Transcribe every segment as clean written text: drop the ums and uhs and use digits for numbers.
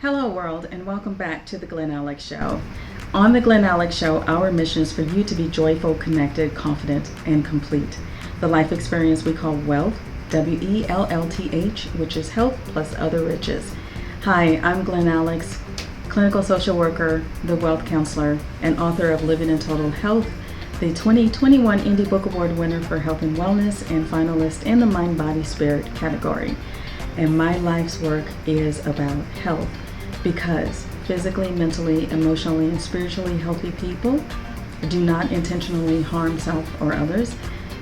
Hello, world, and welcome back to the Glen Alex Show. On the Glen Alex Show, our mission is for you to be joyful, connected, confident, and complete. The life experience we call wealth, WELLTH, which is health plus other riches. Hi, I'm Glen Alex, clinical social worker, the wealth counselor, and author of Living in Total Health, the 2021 Indie Book Award winner for Health and Wellness, and finalist in the Mind, Body, Spirit category. And my life's work is about health because physically, mentally, emotionally, and spiritually healthy people do not intentionally harm self or others,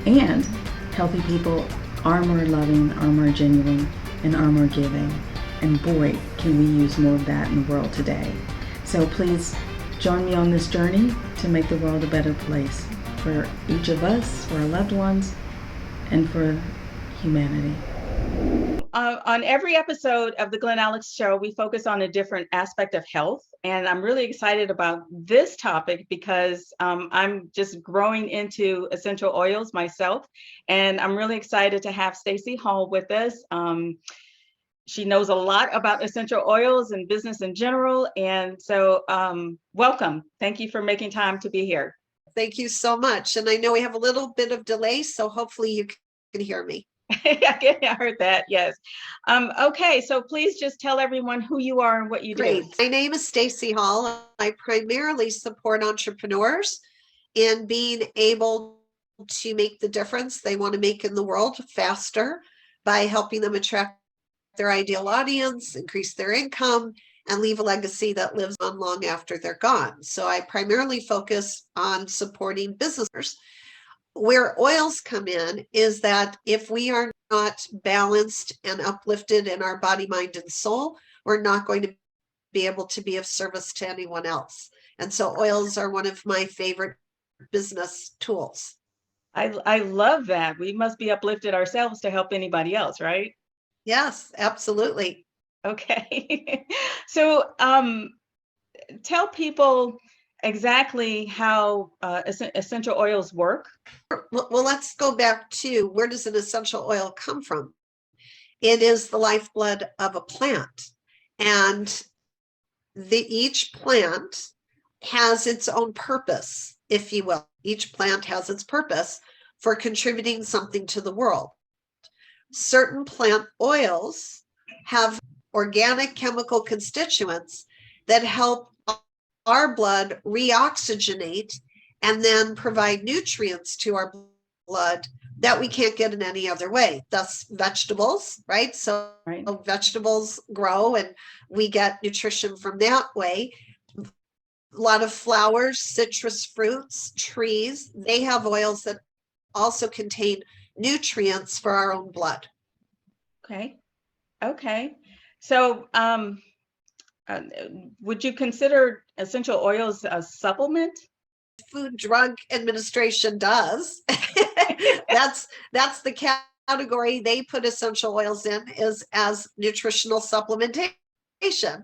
and healthy people are more loving, are more genuine, and are more giving. And boy, can we use more of that in the world today. So please join me on this journey to make the world a better place for each of us, for our loved ones, and for humanity. On every episode of the Glen Alex Show, we focus on a different aspect of health. And I'm really excited about this topic because I'm just growing into essential oils myself. And I'm really excited to have Stacey Hall with us. She knows a lot about essential oils and business in general. And so welcome. Thank you for making time to be here. Thank you so much. And I know we have a little bit of delay, so hopefully you can hear me. I heard that, yes. Okay, so please just tell everyone who you are and what you do. My name is Stacey Hall. I primarily support entrepreneurs in being able to make the difference they want to make in the world faster by helping them attract their ideal audience, increase their income, and leave a legacy that lives on long after they're gone. So I primarily focus on supporting businesses. Where oils come in is that if we are not balanced and uplifted in our body, mind, and soul, we're not going to be able to be of service to anyone else. And so oils are one of my favorite business tools. I love that. We must be uplifted ourselves to help anybody else, right? Yes, absolutely. Okay. So tell people exactly how essential oils work. Well, let's go back to where does an essential oil come from? It is the lifeblood of a plant. And each plant has its own purpose, if you will. Each plant has its purpose for contributing something to the world. Certain plant oils have organic chemical constituents that help our blood reoxygenate and then provide nutrients to our blood that we can't get in any other way. Thus, vegetables, right? So Right. vegetables grow and we get nutrition from that way. A lot of flowers, citrus fruits, trees, they have oils that also contain nutrients for our own blood. Okay. Okay. So would you consider essential oils a supplement? Food Drug Administration does. that's the category they put essential oils in, is as nutritional supplementation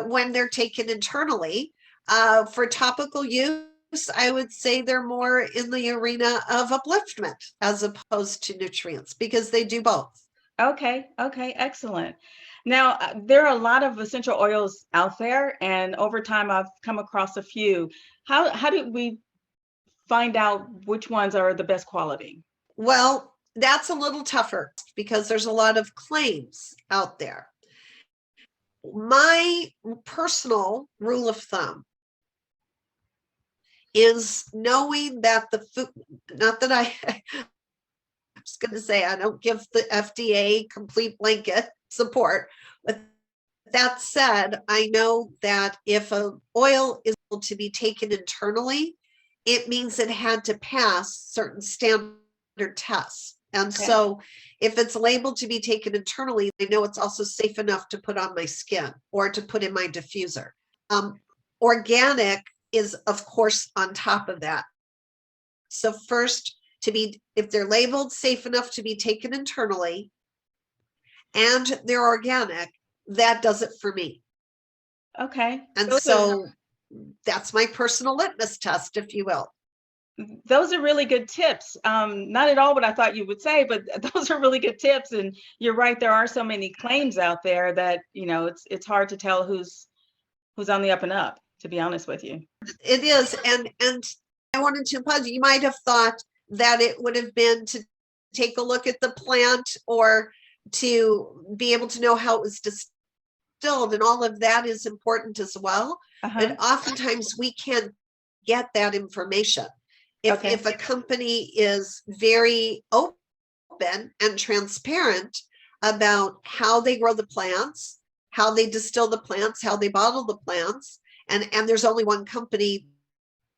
when they're taken internally. For topical use, I would say they're more in the arena of upliftment as opposed to nutrients, because they do both. Okay, excellent. Now, there are a lot of essential oils out there, and over time I've come across a few. How do we find out which ones are the best quality? Well, that's a little tougher because there's a lot of claims out there. My personal rule of thumb is knowing that the food, not that I was going to say I don't give the FDA complete blanket support, but that said, I know that if an oil is able to be taken internally, it means it had to pass certain standard tests. And so if it's labeled to be taken internally, I know it's also safe enough to put on my skin or to put in my diffuser. Organic is, of course, on top of that. So first, if they're labeled safe enough to be taken internally and they're organic, that does it for me. Okay. And so that's my personal litmus test, if you will. Those are really good tips. Not at all what I thought you would say, but those are really good tips. And you're right, there are so many claims out there that, it's hard to tell who's on the up and up, to be honest with you. It is. And I wanted to impose, you might have thought that it would have been to take a look at the plant or to be able to know how it was distilled, and all of that is important as well. But oftentimes we can't get that information. If a company is very open and transparent about how they grow the plants, how they distill the plants, how they bottle the plants, and there's only one company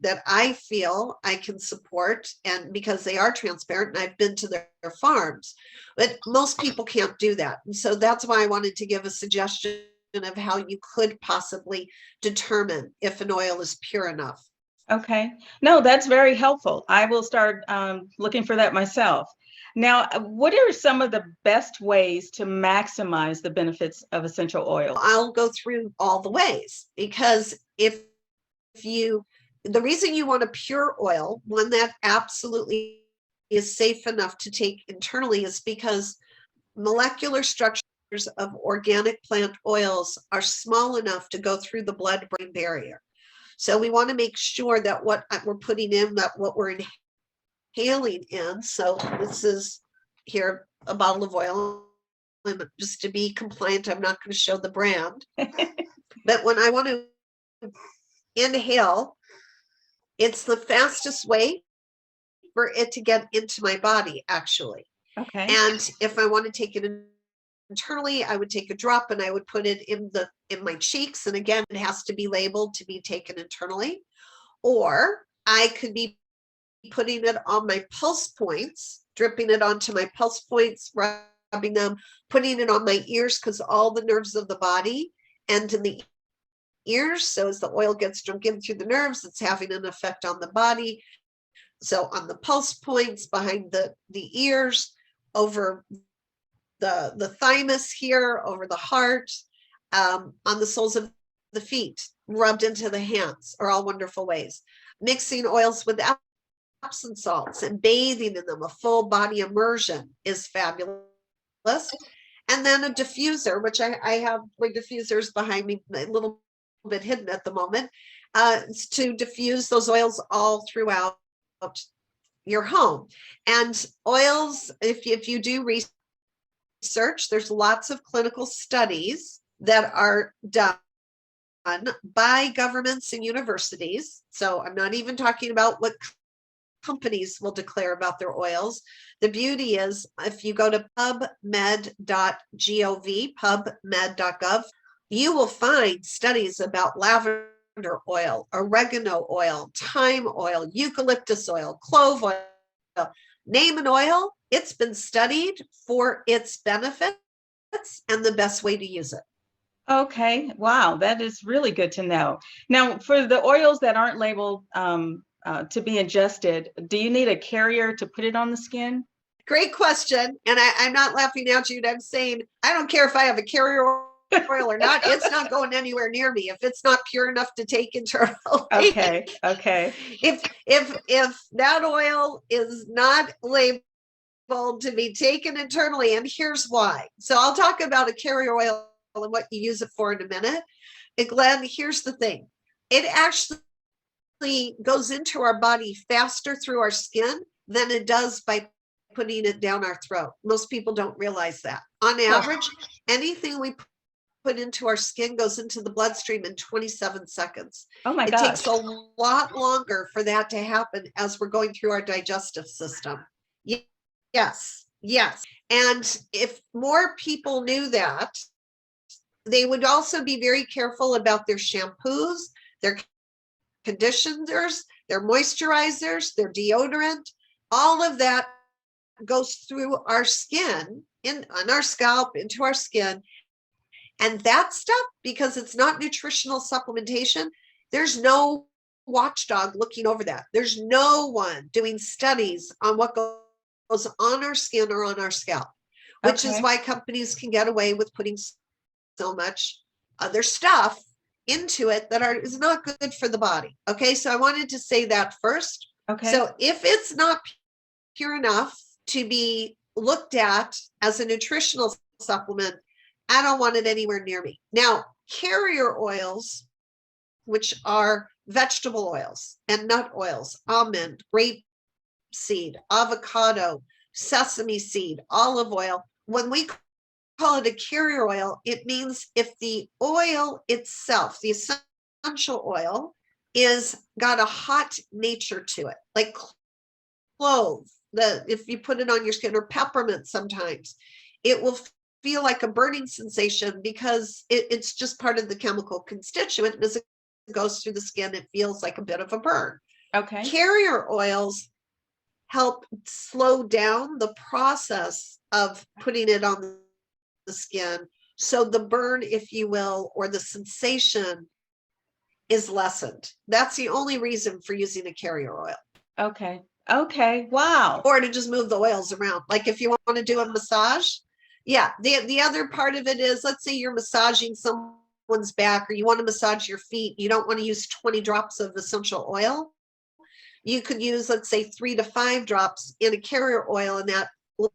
that I feel I can support, and because they are transparent and I've been to their farms, but most people can't do that. And so that's why I wanted to give a suggestion of how you could possibly determine if an oil is pure enough. Okay. No, that's very helpful. I will start looking for that myself. Now, what are some of the best ways to maximize the benefits of essential oils? I'll go through all the ways, because the reason you want a pure oil, one that absolutely is safe enough to take internally, is because molecular structures of organic plant oils are small enough to go through the blood-brain barrier. So we want to make sure that what we're putting in, that what we're inhaling in. So this is here a bottle of oil. And just to be compliant, I'm not going to show the brand. But when I want to inhale, it's the fastest way for it to get into my body, actually. Okay. And if I want to take it internally, I would take a drop and I would put it in my cheeks. And again, it has to be labeled to be taken internally. Or I could be putting it on my pulse points, dripping it onto my pulse points, rubbing them, putting it on my ears, because all the nerves of the body end in the ears. So as the oil gets drunk in through the nerves, it's having an effect on the body. So on the pulse points, behind the ears, over the thymus here, over the heart, on the soles of the feet, rubbed into the hands, are all wonderful ways. Mixing oils with Epsom salts and bathing in them, a full body immersion, is fabulous. And then a diffuser, which I have my diffusers behind me, a little bit hidden at the moment, to diffuse those oils all throughout your home. And oils, if you do research, there's lots of clinical studies that are done by governments and universities. So I'm not even talking about what companies will declare about their oils. The beauty is, if you go to pubmed.gov, pubmed.gov, you will find studies about lavender oil, oregano oil, thyme oil, eucalyptus oil, clove oil. Name an oil, it's been studied for its benefits and the best way to use it. Okay. Wow. That is really good to know. Now, for the oils that aren't labeled to be ingested, do you need a carrier to put it on the skin? Great question. And I'm not laughing at you. I'm saying, I don't care if I have a carrier oil or not, it's not going anywhere near me if it's not pure enough to take internally. Okay. If that oil is not labeled to be taken internally, and here's why. So I'll talk about a carrier oil and what you use it for in a minute. And Glenn, here's the thing. It actually goes into our body faster through our skin than it does by putting it down our throat. Most people don't realize that. On average, anything we put into our skin goes into the bloodstream in 27 seconds. Oh my gosh. It takes a lot longer for that to happen as we're going through our digestive system. Yes. And if more people knew that, they would also be very careful about their shampoos, their conditioners, their moisturizers, their deodorant. All of that goes through our skin, on our scalp, into our skin. And that stuff, because it's not nutritional supplementation, there's no watchdog looking over that. There's no one doing studies on what goes on our skin or on our scalp, which is why companies can get away with putting so much other stuff into it that is not good for the body. Okay, so I wanted to say that first. Okay. So if it's not pure enough to be looked at as a nutritional supplement, I don't want it anywhere near me. Now, carrier oils, which are vegetable oils and nut oils, almond, grape seed, avocado, sesame seed, olive oil, when we call it a carrier oil, it means if the oil itself, the essential oil, is got a hot nature to it, like clove, if you put it on your skin, or peppermint sometimes, it will feel like a burning sensation because it's just part of the chemical constituent. And as it goes through the skin, it feels like a bit of a burn. Okay. Carrier oils help slow down the process of putting it on the skin. So the burn, if you will, or the sensation is lessened. That's the only reason for using a carrier oil. Okay. Okay. Wow. Or to just move the oils around. Like if you want to do a massage. Yeah. The other part of it is, let's say you're massaging someone's back, or you want to massage your feet. You don't want to use 20 drops of essential oil. You could use, let's say, 3 to 5 drops in a carrier oil, and that will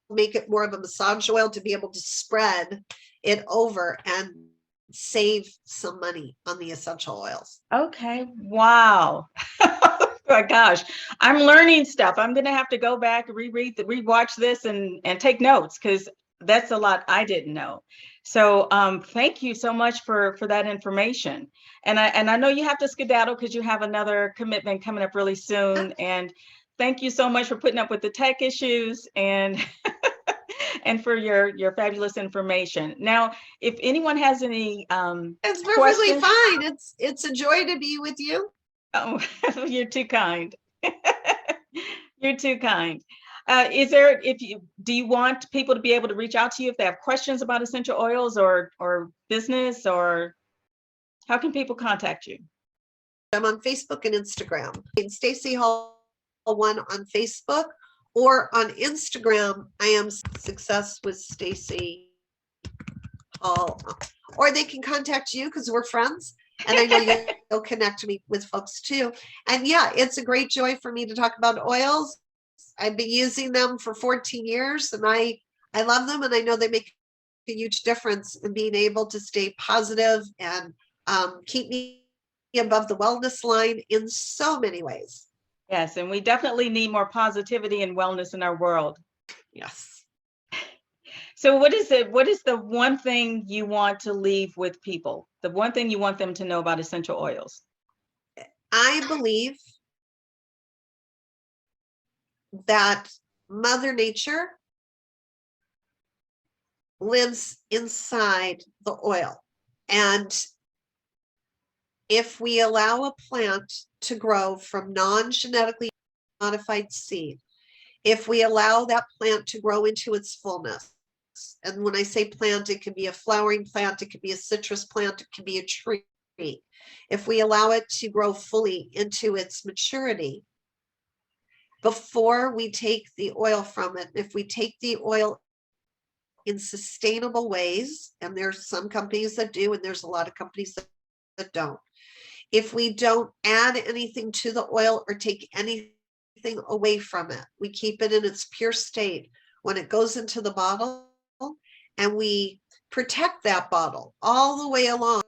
make it more of a massage oil to be able to spread it over and save some money on the essential oils. Okay. Wow. Oh my gosh. I'm learning stuff. I'm going to have to go back, rewatch this and take notes, because that's a lot I didn't know. So thank you so much for that information. And I know you have to skedaddle because you have another commitment coming up really soon. And thank you so much for putting up with the tech issues and and for your fabulous information. Now, if anyone has any it's perfectly fine. It's a joy to be with you. Oh, you're too kind. You're too kind. Do you want people to be able to reach out to you if they have questions about essential oils or business, or how can people contact you? I'm on Facebook and Instagram. Stacey Hall 1 on Facebook, or on Instagram, I am Success with Stacey Hall. Or they can contact you because we're friends. And I know you'll connect me with folks too. And yeah, it's a great joy for me to talk about oils. I've been using them for 14 years and I love them, and I know they make a huge difference in being able to stay positive and keep me above the wellness line in so many ways. Yes, and we definitely need more positivity and wellness in our world. Yes. So what is the one thing you want to leave with people? The one thing you want them to know about essential oils? I believe that Mother Nature lives inside the oil. And if we allow a plant to grow from non-genetically modified seed, if we allow that plant to grow into its fullness, and when I say plant, it could be a flowering plant, it could be a citrus plant, it could be a tree. If we allow it to grow fully into its maturity, before we take the oil from it, if we take the oil in sustainable ways, and there's some companies that do, and there's a lot of companies that don't. If we don't add anything to the oil or take anything away from it, we keep it in its pure state when it goes into the bottle, and we protect that bottle all the way along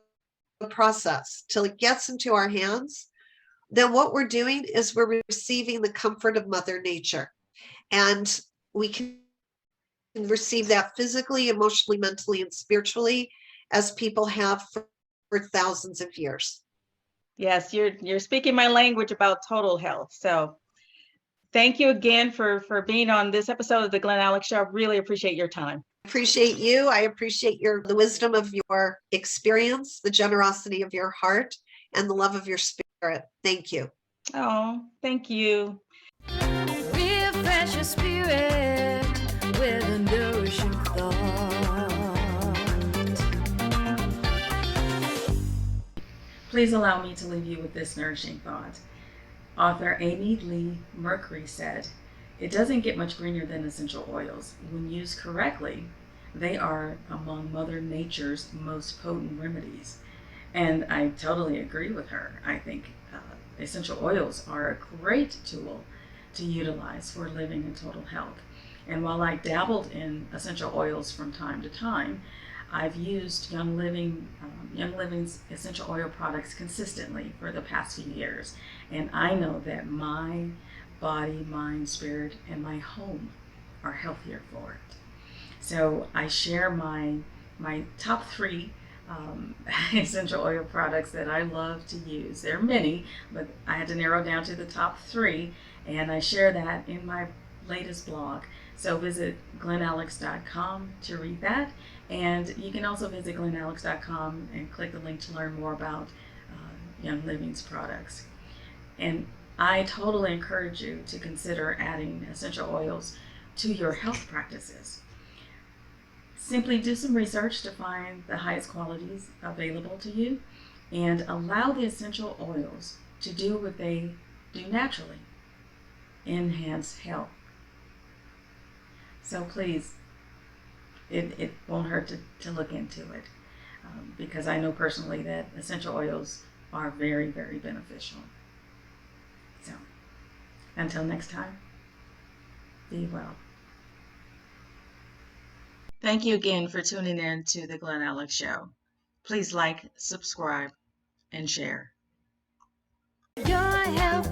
the process till it gets into our hands, then what we're doing is we're receiving the comfort of Mother Nature. And we can receive that physically, emotionally, mentally, and spiritually, as people have for thousands of years. Yes, you're speaking my language about total health. So thank you again for being on this episode of the Glen Alex Show. I really appreciate your time. Appreciate you. I appreciate the wisdom of your experience, the generosity of your heart, and the love of your spirit. Thank you. Oh, thank you. Refresh your spirit with a nourishing thought. Please allow me to leave you with this nourishing thought. Author Amy Lee Mercury said, "It doesn't get much greener than essential oils. When used correctly, they are among Mother Nature's most potent remedies." And I totally agree with her. I think essential oils are a great tool to utilize for living in total health. And while I dabbled in essential oils from time to time, I've used Young Living's essential oil products consistently for the past few years. And I know that my body, mind, spirit, and my home are healthier for it. So I share my top three essential oil products that I love to use. There are many, but I had to narrow down to the top three, and I share that in my latest blog. So visit glenalex.com to read that, and you can also visit glenalex.com and click the link to learn more about Young Living's products. And I totally encourage you to consider adding essential oils to your health practices. Simply do some research to find the highest qualities available to you and allow the essential oils to do what they do naturally, enhance health. So please, it won't hurt to look into it because I know personally that essential oils are very, very beneficial. So until next time, be well. Thank you again for tuning in to the Glen Alex Show. Please like, subscribe, and share. Your health